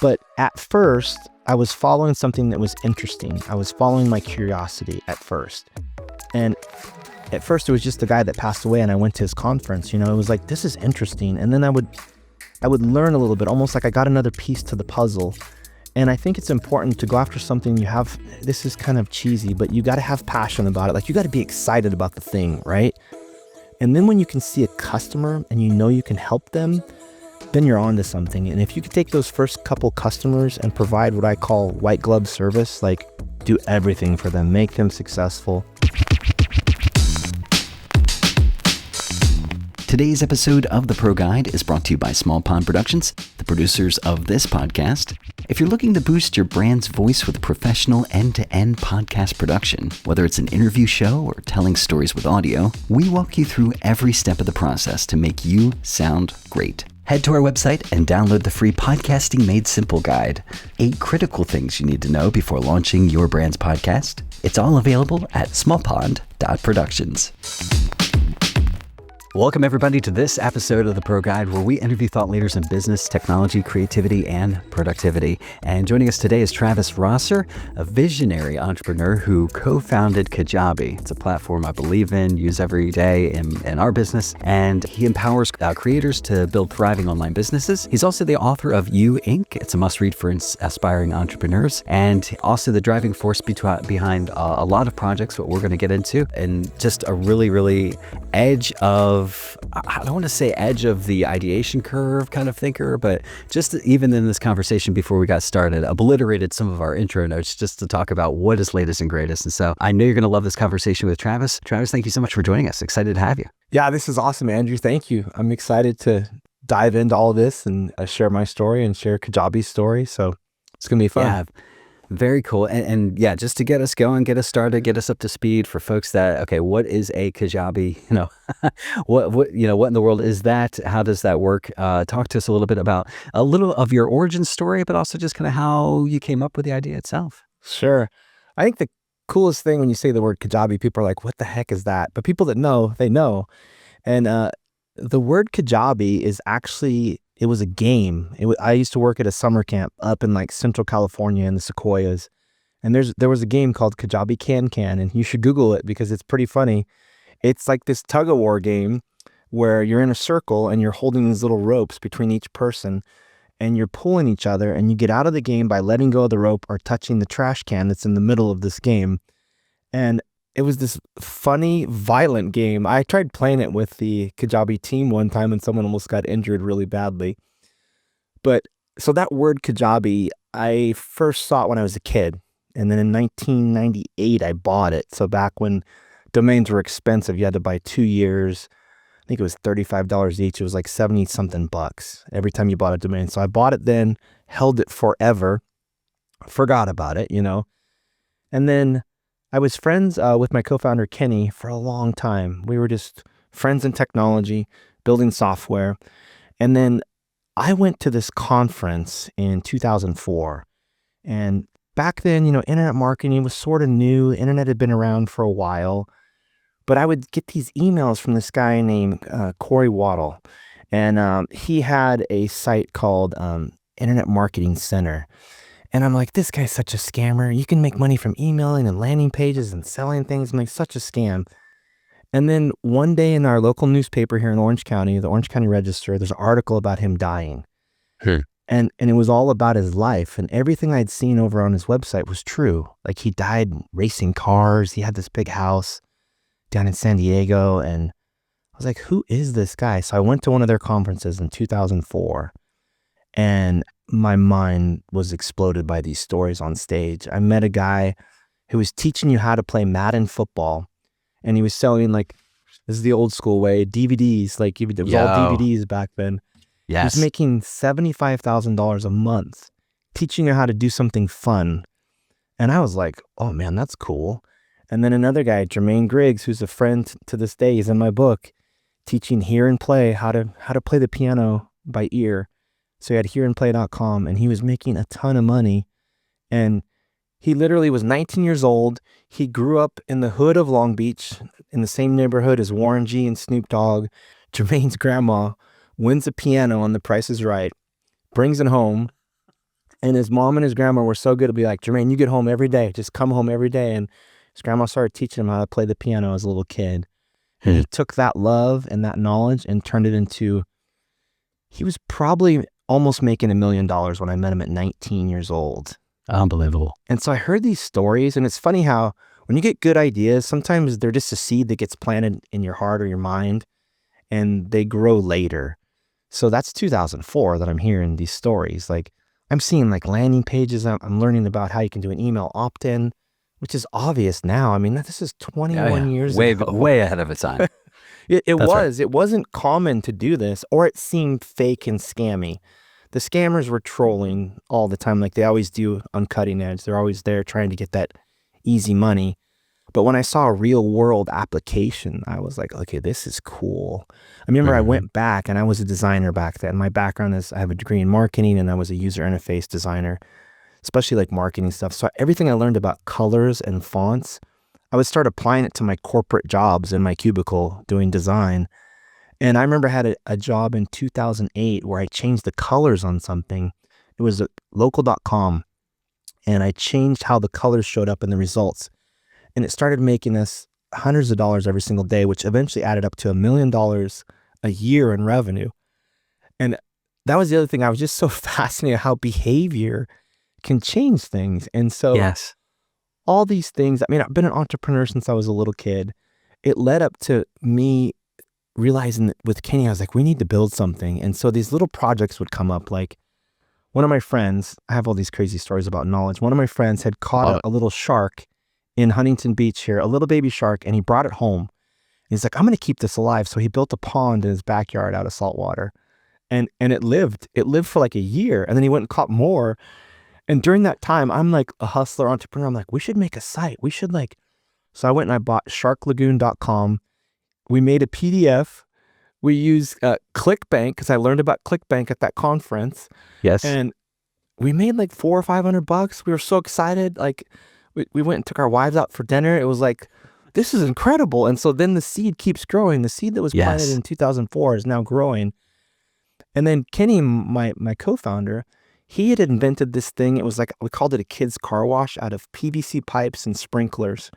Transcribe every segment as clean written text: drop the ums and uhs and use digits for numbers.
But at first, I was following something that was interesting. I was following my curiosity at first. And at first, it was just the guy that passed away, and I went to his conference. It was like, this is interesting. And then I would learn a little bit, almost like I got another piece to the puzzle. And I think it's important to go after something you have. This is kind of cheesy, but you got to have passion about it. Like, you got to be excited about the thing, right? And then when you can see a customer and you can help them, then you're on to something. And if you could take those first couple customers and provide what I call white glove service, like do everything for them, make them successful. Today's episode of the ProGuide is brought to you by Small Pond Productions, the producers of this podcast. If you're looking to boost your brand's voice with professional end-to-end podcast production, whether it's an interview show or telling stories with audio, we walk you through every step of the process to make you sound great. Head to our website and download the free Podcasting Made Simple guide. 8 critical things you need to know before launching your brand's podcast. It's all available at smallpond.productions. Welcome everybody to this episode of the ProGuide, where we interview thought leaders in business, technology, creativity, and productivity. And joining us today is Travis Rosser, a visionary entrepreneur who co-founded Kajabi. It's a platform I believe in, use every day in our business, and he empowers creators to build thriving online businesses. He's also the author of You Inc. It's a must-read for aspiring entrepreneurs, and also the driving force behind a lot of projects, what we're going to get into, and just a really edge of, I don't want to say edge of the ideation curve kind of thinker, but just even in this conversation before we got started, obliterated some of our intro notes just to talk about what is latest and greatest. And so I know you're going to love this conversation with Travis. Travis, thank you so much for joining us. Excited to have you. Yeah, this is awesome, Andrew. Thank you. I'm excited to dive into all this and share my story and share Kajabi's story. So it's going to be fun. Yeah. Very cool. And yeah, just to get us going, get us started, get us up to speed for folks that, okay, what is a Kajabi? What in the world is that? How does that work? Talk to us a little bit about a little of your origin story, but also just kind of how you came up with the idea itself. Sure. I think the coolest thing when you say the word Kajabi, people are like, what the heck is that? But people that know, they know. And the word Kajabi is actually, it was a game. I used to work at a summer camp up in like Central California in the Sequoias. And there was a game called Kajabi Can, and you should Google it because it's pretty funny. It's like this tug of war game where you're in a circle and you're holding these little ropes between each person and you're pulling each other, and you get out of the game by letting go of the rope or touching the trash can that's in the middle of this game. And it was this funny, violent game. I tried playing it with the Kajabi team one time and someone almost got injured really badly. But so that word Kajabi, I first saw it when I was a kid. And then in 1998, I bought it. So back when domains were expensive, you had to buy 2 years. I think it was $35 each. It was like 70 something bucks every time you bought a domain. So I bought it then, held it forever, forgot about it, And then I was friends with my co-founder, Kenny, for a long time. We were just friends in technology, building software. And then I went to this conference in 2004. And back then, internet marketing was sort of new. Internet had been around for a while. But I would get these emails from this guy named Corey Waddle. And he had a site called Internet Marketing Center. And I'm like, this guy's such a scammer. You can make money from emailing and landing pages and selling things. I'm like, such a scam. And then one day in our local newspaper here in Orange County, the Orange County Register, there's an article about him dying. And it was all about his life. And everything I'd seen over on his website was true. Like, he died racing cars. He had this big house down in San Diego. And I was like, who is this guy? So I went to one of their conferences in 2004. And my mind was exploded by these stories on stage. I met a guy who was teaching you how to play Madden football. And he was selling, like, this is the old school way, DVDs. Like, it was all DVDs back then. Yes. He was making $75,000 a month teaching you how to do something fun. And I was like, oh man, that's cool. And then another guy, Jermaine Griggs, who's a friend to this day, he's in my book, teaching Hear and Play, how to play the piano by ear. So he had hearandplay.com, and he was making a ton of money. And he literally was 19 years old. He grew up in the hood of Long Beach, in the same neighborhood as Warren G and Snoop Dogg. Jermaine's grandma wins a piano on The Price is Right, brings it home, And his mom and his grandma were so good to be like, Jermaine, you get home every day. Just come home every day. And his grandma started teaching him how to play the piano as a little kid. And he took that love and that knowledge and turned it into, he was probably almost making $1 million when I met him at 19 years old. Unbelievable. And so I heard these stories, and it's funny how when you get good ideas, sometimes they're just a seed that gets planted in your heart or your mind, and they grow later. So that's 2004 that I'm hearing these stories. Like I'm seeing like landing pages. I'm learning about how you can do an email opt-in, which is obvious now. I mean, this is 21 years ago. Way ahead of its time. It wasn't common to do this, or it seemed fake and scammy. The scammers were trolling all the time, like they always do on Cutting Edge. They're always there trying to get that easy money. But when I saw a real world application, I was like, okay, this is cool. I remember I went back, and I was a designer back then. My background is I have a degree in marketing, and I was a user interface designer, especially like marketing stuff. So everything I learned about colors and fonts, I would start applying it to my corporate jobs in my cubicle doing design. And I remember I had a job in 2008 where I changed the colors on something. It was local.com, and I changed how the colors showed up in the results. And it started making us hundreds of dollars every single day, which eventually added up to $1 million a year in revenue. And that was the other thing. I was just so fascinated how behavior can change things. And so Yes. all these things, I mean, I've been an entrepreneur since I was a little kid. It led up to me realizing that with Kenny, I was like, we need to build something. And so these little projects would come up. Like one of my friends, I have all these crazy stories about knowledge. One of my friends had caught a little shark in Huntington Beach here, a little baby shark, and he brought it home. He's like, I'm going to keep this alive. So he built a pond in his backyard out of salt water, and it lived for like a year. And then he went and caught more. And during that time, I'm like a hustler entrepreneur. I'm like, we should make a site. So I went and I bought sharklagoon.com. We made a PDF. We used ClickBank because I learned about ClickBank at that conference. Yes. And we made like $400 or $500. We were so excited. Like we went and took our wives out for dinner. It was like, this is incredible. And so then the seed keeps growing. The seed that was planted in 2004 is now growing. And then Kenny, my co-founder, he had invented this thing. It was like, we called it a kid's car wash out of PVC pipes and sprinklers.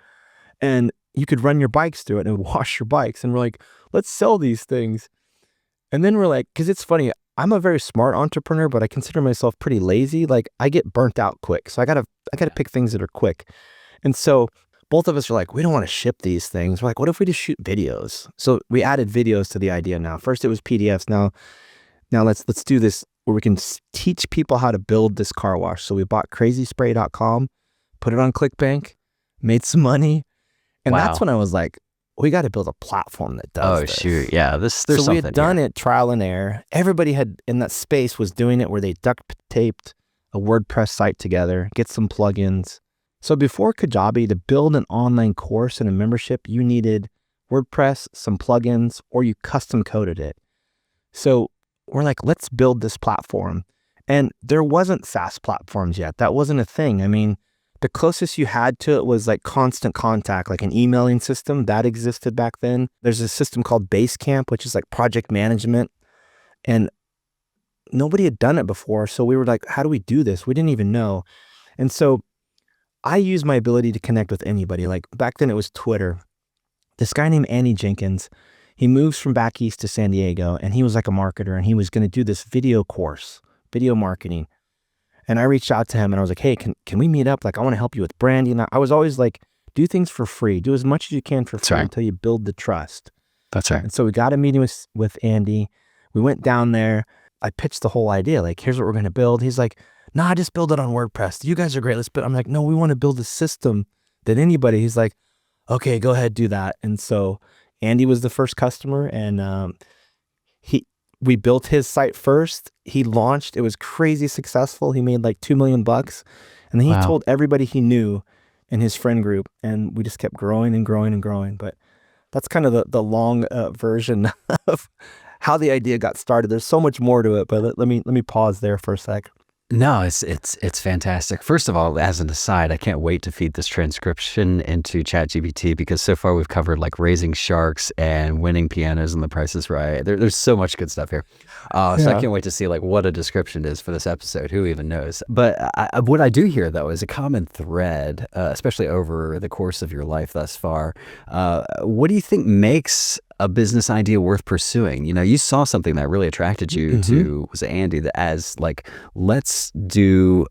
And you could run your bikes through it and it would wash your bikes. And we're like, let's sell these things. And then we're like, because it's funny, I'm a very smart entrepreneur, but I consider myself pretty lazy. Like I get burnt out quick. So I gotta pick things that are quick. And so both of us are like, we don't want to ship these things. We're like, what if we just shoot videos? So we added videos to the idea now. First it was PDFs. Now let's do this where we can teach people how to build this car wash. So we bought crazyspray.com, put it on ClickBank, made some money. And that's when I was like, we got to build a platform that does this. Shoot. Yeah. There's so something we had done it trial and error. Everybody had in that space was doing it where they duct taped a WordPress site together, get some plugins. So before Kajabi, to build an online course and a membership, you needed WordPress, some plugins, or you custom coded it. So we're like, let's build this platform. And there wasn't SaaS platforms yet. That wasn't a thing. I mean, the closest you had to it was like Constant Contact, like an emailing system that existed back then. There's a system called Basecamp, which is like project management. And nobody had done it before. So we were like, how do we do this? We didn't even know. And so I used my ability to connect with anybody. Like back then it was Twitter. This guy named Andy Jenkins, he moves from back east to San Diego, and he was like a marketer, and he was going to do this video course, video marketing. And I reached out to him and I was like, hey, can we meet up? Like, I want to help you with branding. I was always like, do things for free. Do as much as you can for free until you build the trust. That's right. And so we got a meeting with Andy. We went down there. I pitched the whole idea. Like, here's what we're going to build. He's like, nah, just build it on WordPress. You guys are great. Let's build. I'm like, no, we want to build a system that anybody. He's like, okay, go ahead, do that. And so Andy was the first customer, and we built his site first. He launched. It was crazy successful. He made like $2 million. And then he told everybody he knew in his friend group. And we just kept growing and growing and growing. But that's kind of the long version of how the idea got started. There's so much more to it, but let me pause there for a sec. No, it's fantastic. First of all, as an aside, I can't wait to feed this transcription into ChatGPT because so far we've covered like raising sharks and winning pianos and The Price is Right. There's so much good stuff here. So I Yeah. can't wait to see like what a description is for this episode. Who even knows? But what I do hear though is a common thread, especially over the course of your life thus far. What do you think makes a business idea worth pursuing? You know, you saw something that really attracted you Hmm. to, was it Andy, that as like, let's do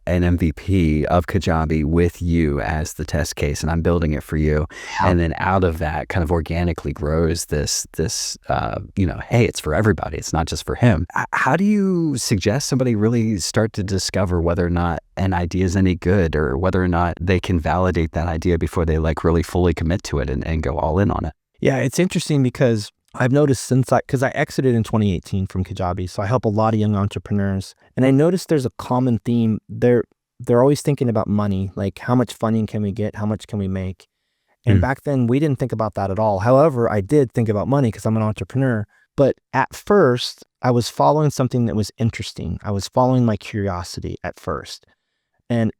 an MVP of Kajabi with you as the test case, and I'm building it for you. Yeah. And then out of that kind of organically grows this, hey, it's for everybody. It's not just for him. How do you suggest somebody really start to discover whether or not an idea is any good, or whether or not they can validate that idea before they like really fully commit to it and go all in on it? Yeah, it's interesting because I've noticed because I exited in 2018 from Kajabi, so I help a lot of young entrepreneurs, and I noticed there's a common theme. They're always thinking about money, like how much funding can we get, how much can we make. And Mm. back then, we didn't think about that at all. However, I did think about money because I'm an entrepreneur. But at first, I was following something that was interesting. I was following my curiosity at first, and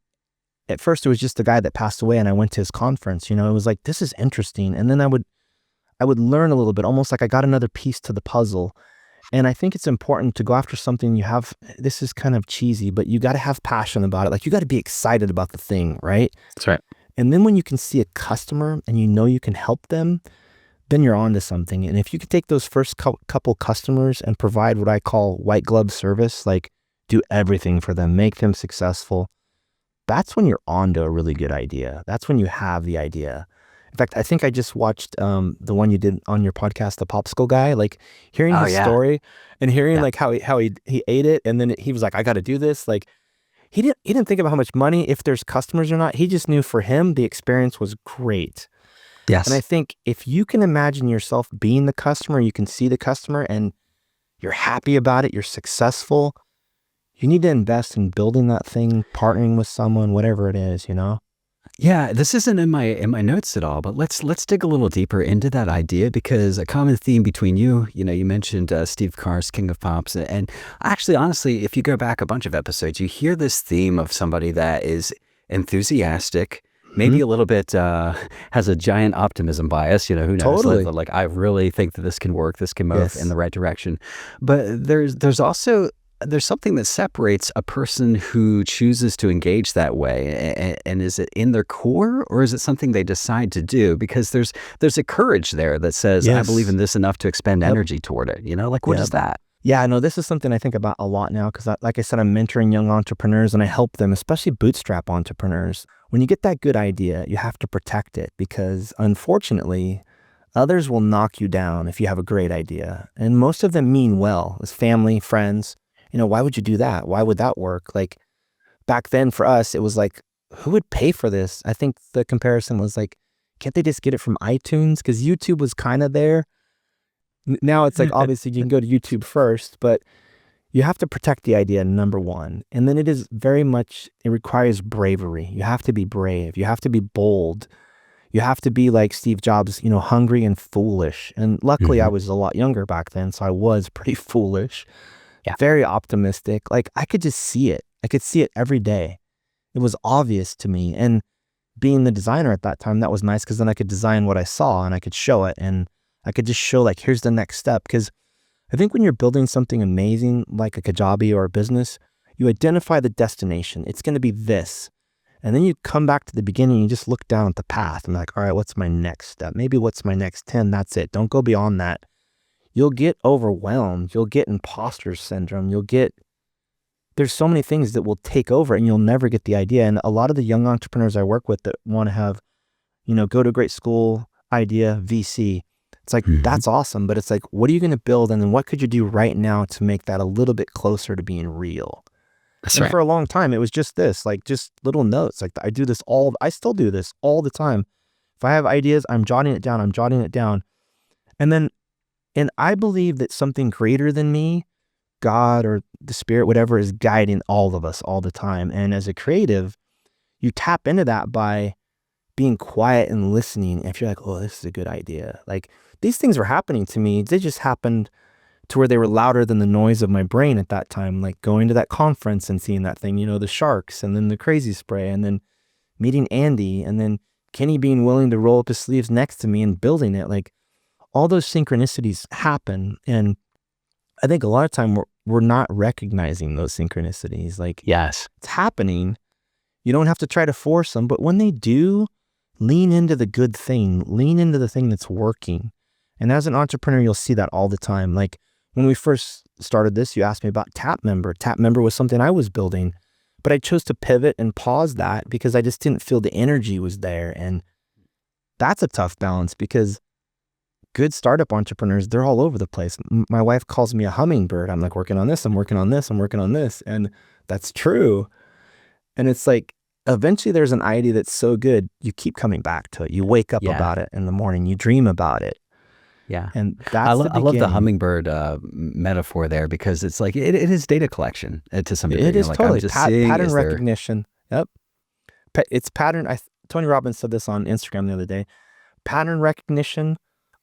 at first, it was just the guy that passed away, and I went to his conference. It was like, this is interesting, and then I would learn a little bit, almost like I got another piece to the puzzle. And I think it's important to go after something you have. This is kind of cheesy, but you got to have passion about it. Like you got to be excited about the thing, right? That's right. And then when you can see a customer and you know you can help them, then you're on to something. And if you could take those first couple customers and provide what I call white glove service, like do everything for them, make them successful, that's when you're on to a really good idea. That's when you have the idea. In fact, I think I just watched the one you did on your podcast, the popsicle guy. Like hearing Oh his yeah. story and hearing Yeah. like how he ate it, and then he was like, "I got to do this." Like he didn't think about how much money, if there's customers or not. He just knew for him the experience was great. And I Yes. think if you can imagine yourself being the customer, you can see the customer, and you're happy about it, you're successful. You need to invest in building that thing, partnering with someone, whatever it is. Yeah, this isn't in my notes at all, but let's dig a little deeper into that idea, because a common theme between you mentioned Steve Carr's King of Pops, and actually, honestly, if you go back a bunch of episodes, you hear this theme of somebody that is enthusiastic, maybe Hmm. a little bit has a giant optimism bias. Who knows? Totally. Like I really think that this can work, this can move in Yes. the right direction. But there's also there's something that separates a person who chooses to engage that way, and is it in their core, or is it something they decide to do? Because there's a courage there that says, I believe Yes. in this enough to expend Yep. energy toward it. Like what Yep. is that? Yeah, no, this is something I think about a lot now because, like I said, I'm mentoring young entrepreneurs and I help them, especially bootstrap entrepreneurs. When you get that good idea, you have to protect it because, unfortunately, others will knock you down if you have a great idea. And most of them mean well, as family, friends. Why would you do that? Why would that work? Like back then for us, it was like, who would pay for this? I think the comparison was like, can't they just get it from iTunes? Because YouTube was kind of there. Now it's like, obviously you can go to YouTube first, but you have to protect the idea, number one. And then it requires bravery. You have to be brave. You have to be bold. You have to be like Steve Jobs, hungry and foolish. And luckily I Hmm. was a lot younger back then, so I was pretty foolish, Yeah. very optimistic. Like I could just see it. I could see it every day. It was obvious to me. And being the designer at that time, that was nice because then I could design what I saw and I could show it, and I could just show like, here's the next step. Because I think when you're building something amazing like a Kajabi or a business, you identify the destination. It's going to be this. And then you come back to the beginning, you just look down at the path and like, all right, what's my next step? Maybe what's my next 10? That's it. Don't go beyond that. You'll get overwhelmed. You'll get imposter syndrome. There's so many things that will take over and you'll never get the idea. And a lot of the young entrepreneurs I work with that want to have, go to a great school, idea, VC. It's like, Hmm. that's awesome. But it's like, what are you going to build? And then what could you do right now to make that a little bit closer to being real? That's And right. for a long time, it was just this, like just little notes. Like I still do this all the time. If I have ideas, I'm jotting it down. I'm jotting it down. And then, and I believe that something greater than me, God or the spirit, whatever, is guiding all of us all the time. And as a creative, you tap into that by being quiet and listening. If you're like, oh, this is a good idea. Like these things were happening to me. They just happened to where they were louder than the noise of my brain at that time, like going to that conference and seeing that thing, the sharks and then the crazy spray and then meeting Andy and then Kenny being willing to roll up his sleeves next to me and building it. Like all those synchronicities happen. And I think a lot of time we're not recognizing those synchronicities. Like Yes. it's happening. You don't have to try to force them, but when they do, lean into the good thing, lean into the thing that's working. And as an entrepreneur, you'll see that all the time. Like when we first started this, you asked me about Tap Member. Tap Member was something I was building, but I chose to pivot and pause that because I just didn't feel the energy was there. And that's a tough balance because good startup entrepreneurs, they're all over the place. My wife calls me a hummingbird. I'm like working on this, I'm working on this, I'm working on this. And that's true. And it's like, eventually there's an idea that's so good, you keep coming back to it. You wake up Yeah. about it in the morning, you dream about it. Yeah. And I that's the love the beginning. hummingbird metaphor there, because it's like it is data collection to some degree. It is Like, totally I'm just seeing, pattern is there, recognition. Yep. It's pattern. Tony Robbins said this on Instagram the other day. Pattern recognition,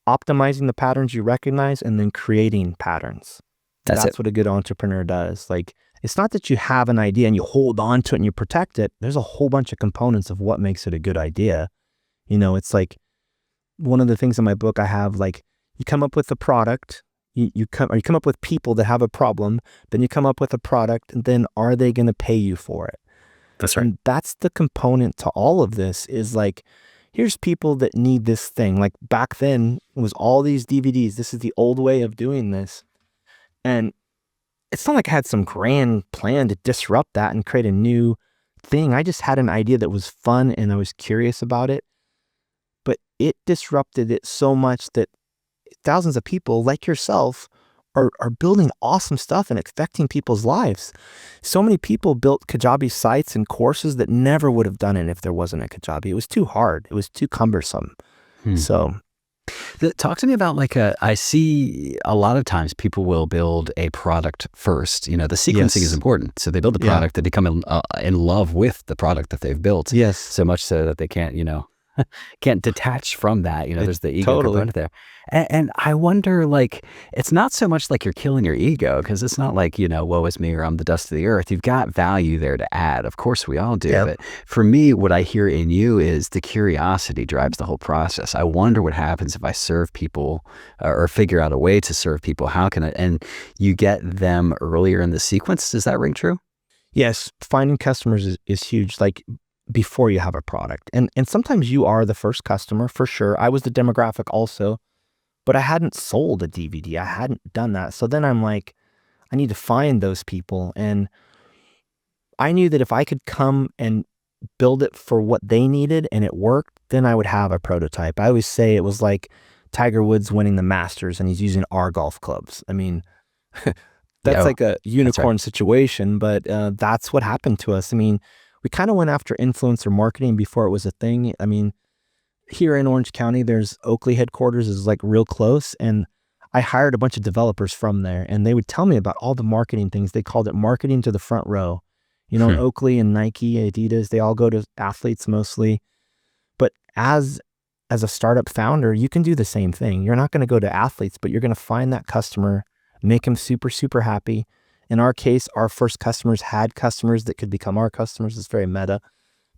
optimizing the patterns you recognize, and then creating patterns. that's it. That's what a good entrepreneur does. Like, it's not that you have an idea and you hold on to it and you protect it. There's a whole bunch of components of what makes it a good idea. It's like one of the things in my book I have, like, you come up with a product, you come up with people that have a problem, then you come up with a product, and then are they going to pay you for it? That's right. And that's the component to all of this, is like, here's people that need this thing. Like back then it was all these DVDs. This is the old way of doing this. And it's not like I had some grand plan to disrupt that and create a new thing. I just had an idea that was fun and I was curious about it. But it disrupted it so much that thousands of people like yourself are building awesome stuff and affecting people's lives. So many people built Kajabi sites and courses that never would have done it if there wasn't a Kajabi. It was too hard. It was too cumbersome. So Talk to me about, like, I see a lot of times people will build a product first. The sequencing is important. So they build the product, they become in love with the product that they've built. Yes. So much so that they can't, can't detach from that. There's the ego component there. And I wonder, like, it's not so much like you're killing your ego, because it's not like, woe is me or I'm the dust of the earth. You've got value there to add. Of course we all do. Yep. But for me, what I hear in you is the curiosity drives the whole process. I wonder what happens if I serve people or figure out a way to serve people. How can I, and you get them earlier in the sequence. Does that ring true? yes, finding customers is huge. Like before you have a product. And sometimes you are the first customer for sure. I was the demographic also, but I hadn't sold a DVD. I hadn't done that. So then I'm like, I need to find those people. And I knew that if I could come and build it for what they needed and it worked, then I would have a prototype. I always say it was like Tiger Woods winning the Masters and he's using our golf clubs. I mean, that's like a unicorn situation, but that's what happened to us. I mean, we kind of went after influencer marketing before it was a thing. I mean, here in Orange County, there's Oakley headquarters is like real close. And I hired a bunch of developers from there and they would tell me about all the marketing things. They called it marketing to the front row. Oakley and Nike, Adidas, they all go to athletes mostly. But as a startup founder, you can do the same thing. You're not going to go to athletes, but you're going to find that customer, make them super, super happy. In our case, our first customers had customers that could become our customers. It's very meta.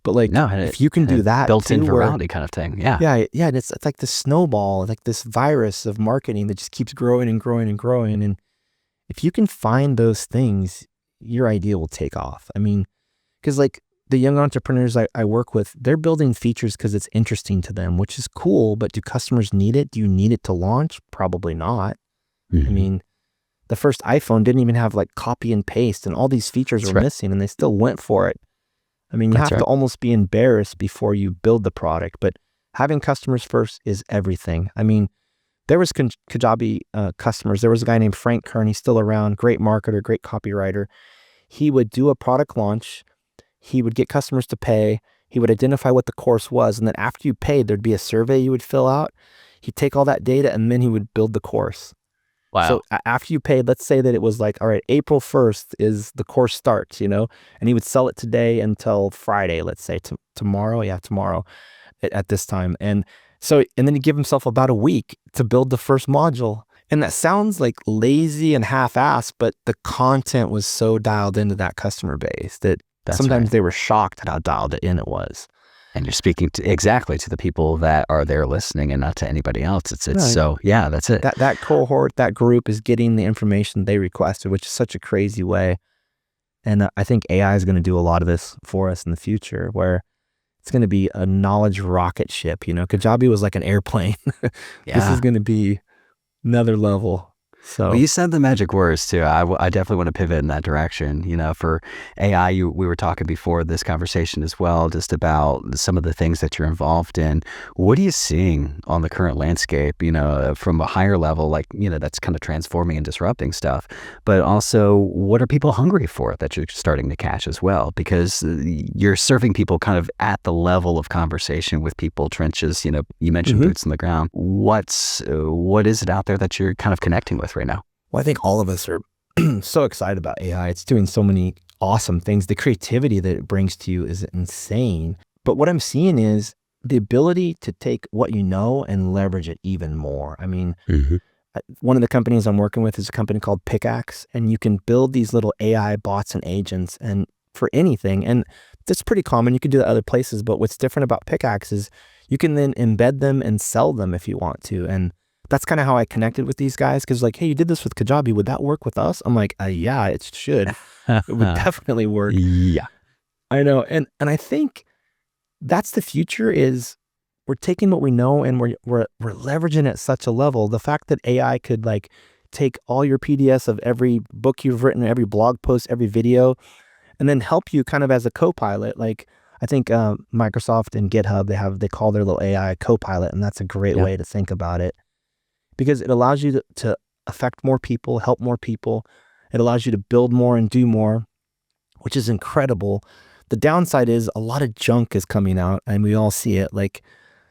But like, if you can do that, built-in virality kind of thing. Yeah. Yeah. And it's like the snowball, like this virus of marketing that just keeps growing and growing and growing. And if you can find those things, your idea will take off. I mean, because like the young entrepreneurs I work with, they're building features because it's interesting to them, which is cool. But do customers need it? Do you need it to launch? Probably not. I mean, the first iPhone didn't even have like copy and paste and all these features were missing and they still went for it. I mean, you have to almost be embarrassed before you build the product, but having customers first is everything. I mean, there was Kajabi customers. There was a guy named Frank Kern. He's still around, great marketer, great copywriter. He would do a product launch. He would get customers to pay. He would identify what the course was. And then after you paid, there'd be a survey you would fill out. He'd take all that data and then he would build the course. Wow. So after you paid, let's say that it was like, all right, April 1st is the course starts, and he would sell it today until Friday, let's say tomorrow. Yeah, tomorrow at this time. And then he'd give himself about a week to build the first module. And that sounds like lazy and half-assed, but the content was so dialed into that customer base that That's right. sometimes they were shocked at how dialed in it was. And you're speaking to exactly to the people that are there listening and not to anybody else. It's Right. so, yeah, that's it. That cohort, that group is getting the information they requested, which is such a crazy way. And I think AI is going to do a lot of this for us in the future, where it's going to be a knowledge rocket ship. Kajabi was like an airplane. This is Yeah. going to be another level. Well, So, you said the magic words too. I definitely want to pivot in that direction. For AI, we were talking before this conversation as well, just about some of the things that you're involved in. What are you seeing on the current landscape, from a higher level, like, that's kind of transforming and disrupting stuff, but also what are people hungry for that you're starting to catch as well? Because you're serving people kind of at the level of conversation with people, trenches, you mentioned mhm. boots on the ground. What is it out there that you're kind of connecting with right now? Well, I think all of us are so excited about AI. It's doing so many awesome things. The creativity that it brings to you is insane. But what I'm seeing is the ability to take what you know and leverage it even more. I mean, Hmm. one of the companies I'm working with is a company called Pickaxe, and you can build these little AI bots and agents and for anything. And that's pretty common. You could do that other places, but what's different about Pickaxe is you can then embed them and sell them if you want to. And that's kind of how I connected with these guys, because like, hey, you did this with Kajabi. Would that work with us? I'm like, yeah, it should. It would definitely work. Yeah. I know. And I think that's the future is we're taking what we know and we're leveraging it at such a level. The fact that AI could like take all your PDFs of every book you've written, every blog post, every video, and then help you kind of as a co-pilot. Like I think Microsoft and GitHub, they call their little AI co-pilot, and that's a great Yeah. way to think about it because it allows you to affect more people, help more people. It allows you to build more and do more, which is incredible. The downside is a lot of junk is coming out, and we all see it. Like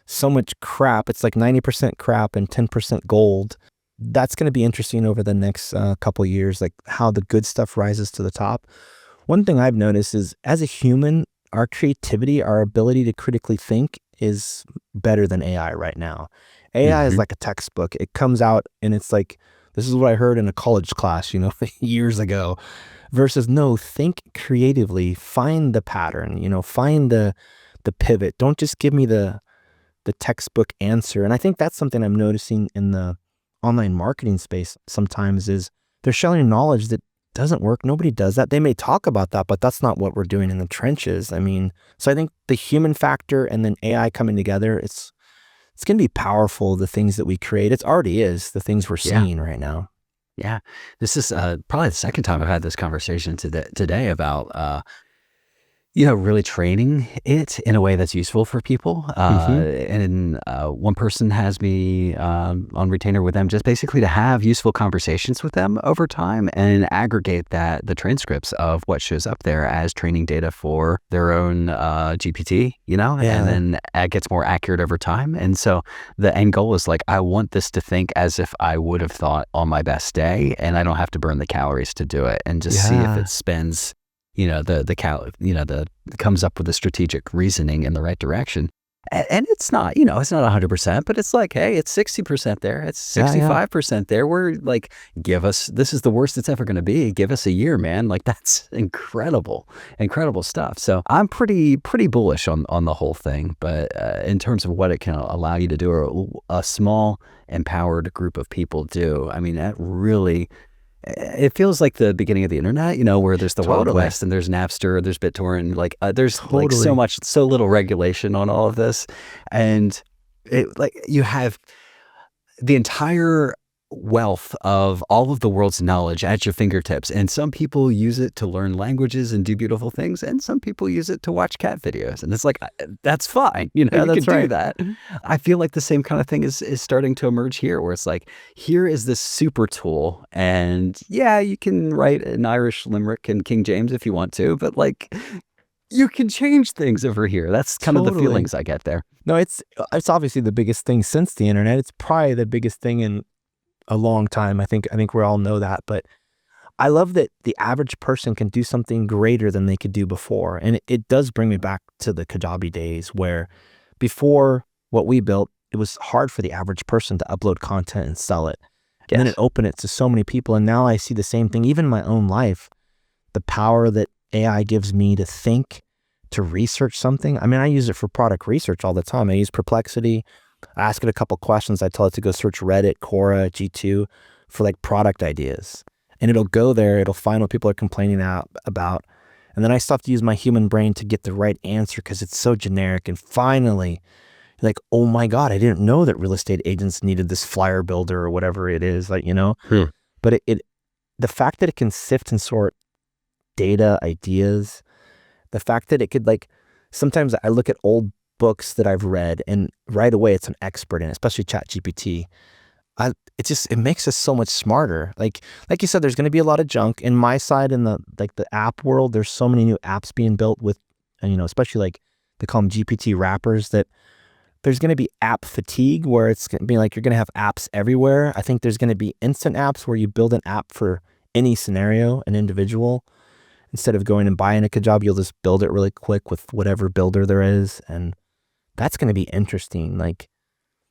so much crap. It's like 90% crap and 10% gold. That's going to be interesting over the next couple of years, like how the good stuff rises to the top. One thing I've noticed is as a human, our creativity, our ability to critically think is better than AI right now. AI is Hmm. like a textbook. It comes out and it's like, this is what I heard in a college class, years ago, versus no, think creatively, find the pattern, find the pivot. Don't just give me the textbook answer. And I think that's something I'm noticing in the online marketing space sometimes is they're sharing knowledge that doesn't work. Nobody does that. They may talk about that, but that's not what we're doing in the trenches. I mean, so I think the human factor and then AI coming together, it's going to be powerful, the things that we create. It already is, the things we're Yeah. seeing right now. Yeah. This is probably the second time I've had this conversation today about really training it in a way that's useful for people. Hmm. And one person has me on retainer with them just basically to have useful conversations with them over time and aggregate the transcripts of what shows up there as training data for their own GPT, and Yeah. then it gets more accurate over time. And so the end goal is like, I want this to think as if I would have thought on my best day, and I don't have to burn the calories to do it, and just see if it Yeah. spends the comes up with the strategic reasoning in the right direction. And it's not, it's not 100%, but it's like, hey, it's 60% there. It's Yeah. Yeah. 65% there. We're like, this is the worst it's ever going to be. Give us a year, man. Like that's incredible, incredible stuff. So I'm pretty bullish on the whole thing. But in terms of what it can allow you to do, or a small empowered group of people do, I mean, that really, it feels like the beginning of the internet, where there's the Wild Totally. West and there's Napster, there's BitTorrent, like there's like Totally. so little regulation on all of this. And you have the entire wealth of all of the world's knowledge at your fingertips. And some people use it to learn languages and do beautiful things. And some people use it to watch cat videos. And it's like, that's fine. Yeah, You can that's do right. that. I feel like the same kind of thing is starting to emerge here, where it's like, here is this super tool. And yeah, you can write an Irish limerick in King James if you want to, but like, you can change things over here. That's kind of the Totally. feelings I get there. No, it's obviously the biggest thing since the internet. It's probably the biggest thing in a long time. I think we all know that, but I love that the average person can do something greater than they could do before. And it does bring me back to the Kajabi days where before what we built, it was hard for the average person to upload content and sell it. And then it Yes. opened it to so many people. And now I see the same thing, even in my own life, the power that AI gives me to think, to research something. I mean, I use it for product research all the time. I use Perplexity. I ask it a couple questions. I tell it to go search Reddit, Quora, G2 for like product ideas. And it'll go there. It'll find what people are complaining about. And then I still have to use my human brain to get the right answer because it's so generic. And finally, like, oh my God, I didn't know that real estate agents needed this flyer builder or whatever it is, like, Hmm. but the fact that it can sift and sort data, ideas, the fact that it could like, sometimes I look at old books that I've read and right away it's an expert in it, especially ChatGPT. It makes us so much smarter. Like you said, there's going to be a lot of junk in my side in the app world. There's so many new apps being built with, and especially like they call them GPT wrappers, that there's going to be app fatigue where it's going to be like you're going to have apps everywhere. I think there's going to be instant apps where you build an app for any scenario, an individual. Instead of going and buying a Kajabi, you'll just build it really quick with whatever builder there is. And that's going to be interesting. Like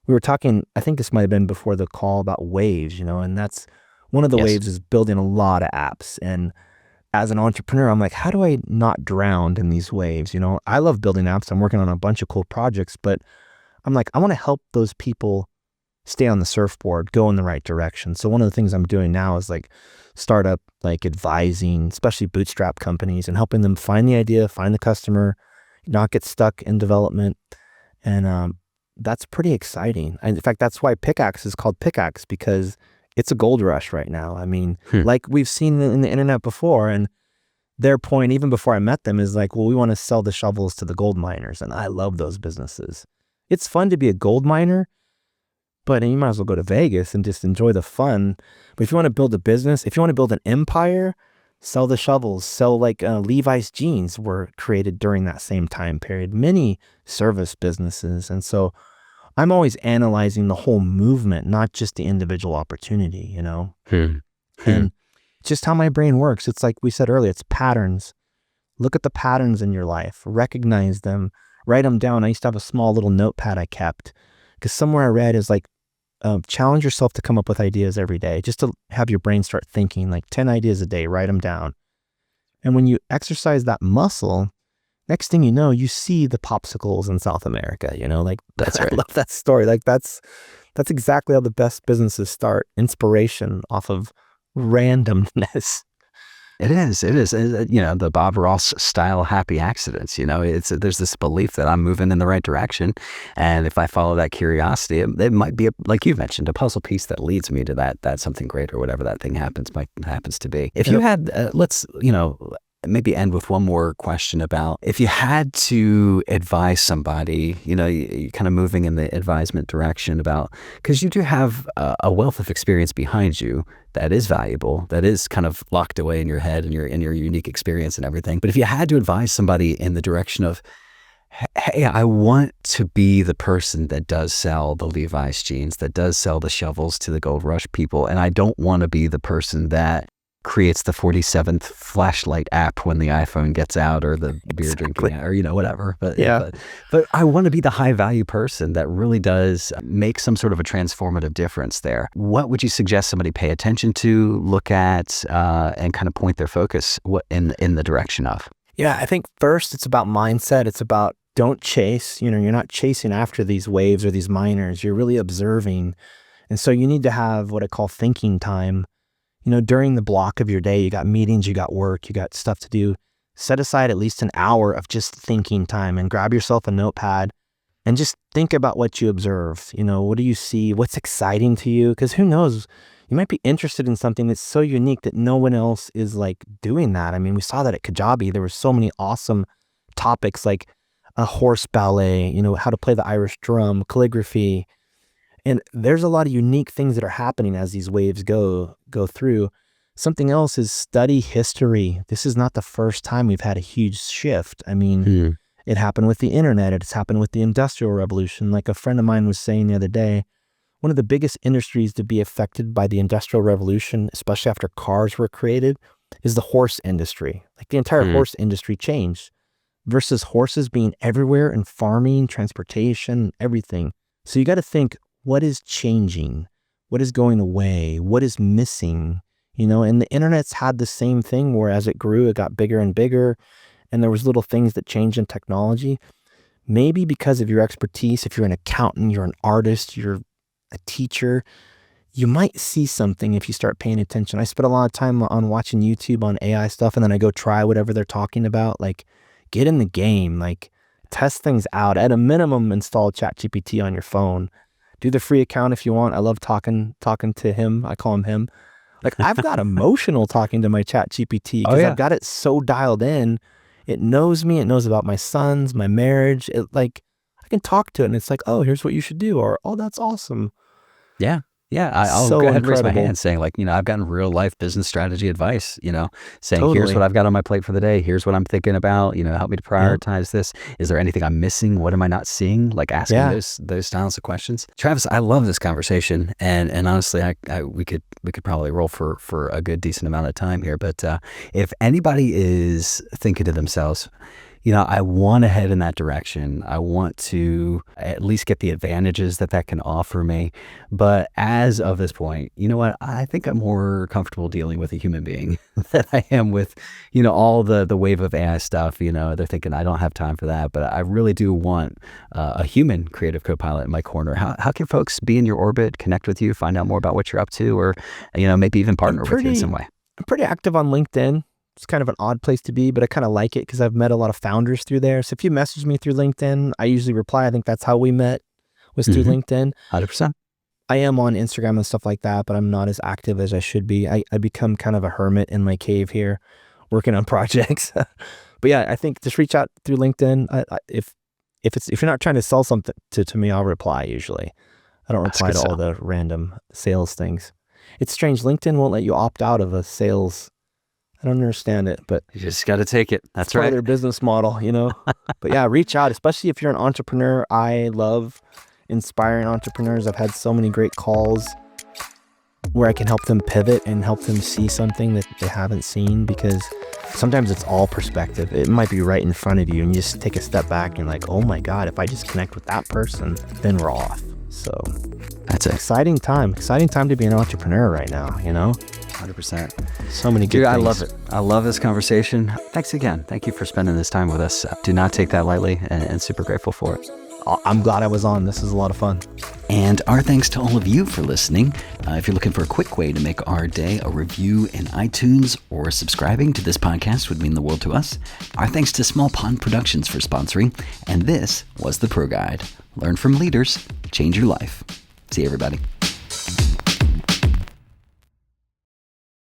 we were talking, I think this might have been before the call about waves, and that's one of the Yes. waves is building a lot of apps. And as an entrepreneur, I'm like, how do I not drown in these waves? I love building apps. I'm working on a bunch of cool projects, but I'm like, I want to help those people stay on the surfboard, go in the right direction. So one of the things I'm doing now is like startup, like advising, especially bootstrap companies and helping them find the idea, find the customer, not get stuck in development. And that's pretty exciting. And in fact, that's why Pickaxe is called Pickaxe, because it's a gold rush right now. I mean, like we've seen in the internet before, and their point, even before I met them, is like, well, we want to sell the shovels to the gold miners. And I love those businesses. It's fun to be a gold miner, but you might as well go to Vegas and just enjoy the fun. But if you want to build a business, if you want to build an empire, sell the shovels, sell like Levi's jeans were created during that same time period, many service businesses. And so I'm always analyzing the whole movement, not just the individual opportunity, and just how my brain works. It's like we said earlier, it's patterns. Look at the patterns in your life, recognize them, write them down. I used to have a small little notepad I kept because somewhere I read is like, challenge yourself to come up with ideas every day, just to have your brain start thinking like 10 ideas a day, write them down. And when you exercise that muscle, next thing you know, you see the popsicles in South America, like That's I right. love that story. Like that's exactly how the best businesses start, inspiration off of randomness. It is. It is. The Bob Ross style happy accidents. There's this belief that I'm moving in the right direction, and if I follow that curiosity, it might be like you mentioned, a puzzle piece that leads me to that something great or whatever that thing happens to be. If you had, let's maybe end with one more question about if you had to advise somebody, you're kind of moving in the advisement direction about, because you do have a wealth of experience behind you that is valuable, that is kind of locked away in your head and your unique experience and everything. But if you had to advise somebody in the direction of, hey, I want to be the person that does sell the Levi's jeans, that does sell the shovels to the Gold Rush people, and I don't want to be the person that creates the 47th flashlight app when the iPhone gets out, or the beer drinking, or whatever. But Yeah. but I want to be the high value person that really does make some sort of a transformative difference there. What would you suggest somebody pay attention to, look at, and kind of point their focus in the direction of? Yeah, I think first it's about mindset. It's about don't chase. You're not chasing after these waves or these miners. You're really observing. And so you need to have what I call thinking time. During the block of your day, you got meetings, you got work, you got stuff to do. Set aside at least an hour of just thinking time and grab yourself a notepad and just think about what you observe. What do you see? What's exciting to you? Because who knows? You might be interested in something that's so unique that no one else is like doing that. I mean, we saw that at Kajabi. There were so many awesome topics like a horse ballet, how to play the Irish drum, calligraphy. And there's a lot of unique things that are happening as these waves go through. Something else is study history. This is not the first time we've had a huge shift. I mean, it happened with the internet. It's happened with the Industrial Revolution. Like a friend of mine was saying the other day, one of the biggest industries to be affected by the Industrial Revolution, especially after cars were created, is the horse industry. Like the entire horse industry changed versus horses being everywhere in farming, transportation, everything. So you got to think, what is changing? What is going away? What is missing? And the internet's had the same thing where as it grew, it got bigger and bigger, and there was little things that changed in technology. Maybe because of your expertise, if you're an accountant, you're an artist, you're a teacher, you might see something if you start paying attention. I spent a lot of time on watching YouTube on AI stuff, and then I go try whatever they're talking about. Like, get in the game, like test things out. At a minimum, install ChatGPT on your phone. Do the free account if you want. I love talking to him. I call him him. Like, I've got emotional talking to my ChatGPT because I've got it so dialed in. It knows me. It knows about my sons, my marriage. I can talk to it, and it's like, oh, here's what you should do, or oh, that's awesome. Yeah. Yeah, I'll So go ahead and raise my incredible. hand saying, like, I've gotten real life business strategy advice, saying, here's Totally. what I've got on my plate for the day. Here's what I'm thinking about, help me to Yep. prioritize this. Is there anything I'm missing? What am I not seeing? Like asking Yeah. those styles of questions. Travis, I love this conversation. And honestly, we could probably roll for a good decent amount of time here. But if anybody is thinking to themselves, I want to head in that direction. I want to at least get the advantages that can offer me. But as of this point, you know what? I think I'm more comfortable dealing with a human being than I am with, all the wave of AI stuff. They're thinking I don't have time for that. But I really do want a human creative co-pilot in my corner. How can folks be in your orbit, connect with you, find out more about what you're up to, or, maybe even partner with you in some way? I'm pretty active on LinkedIn. It's kind of an odd place to be, but I kind of like it because I've met a lot of founders through there. So if you message me through LinkedIn, I usually reply. I think that's how we met, was through LinkedIn. 100%. I am on Instagram and stuff like that, but I'm not as active as I should be. I become kind of a hermit in my cave here, working on projects. But yeah, I think just reach out through LinkedIn. If you're not trying to sell something to me, I'll reply usually. I don't reply to all the random sales things. It's strange. LinkedIn won't let you opt out of a sales. I don't understand it, but You just got to take it. That's part right. of their business model, But yeah, reach out, especially if you're an entrepreneur. I love inspiring entrepreneurs. I've had so many great calls where I can help them pivot and help them see something that they haven't seen, because sometimes it's all perspective. It might be right in front of you, and you just take a step back and you're like, oh my God, if I just connect with that person, then we're off. So That's it. exciting time to be an entrepreneur right now, 100%. So many good Dude, things. I love it. I love this conversation. Thanks again. Thank you for spending this time with us. Do not take that lightly, and super grateful for it. I'm glad I was on. This is a lot of fun. And our thanks to all of you for listening. If you're looking for a quick way to make our day, a review in iTunes or subscribing to this podcast would mean the world to us. Our thanks to Small Pond Productions for sponsoring. And this was the ProGuide. Learn from leaders, change your life. See you, everybody.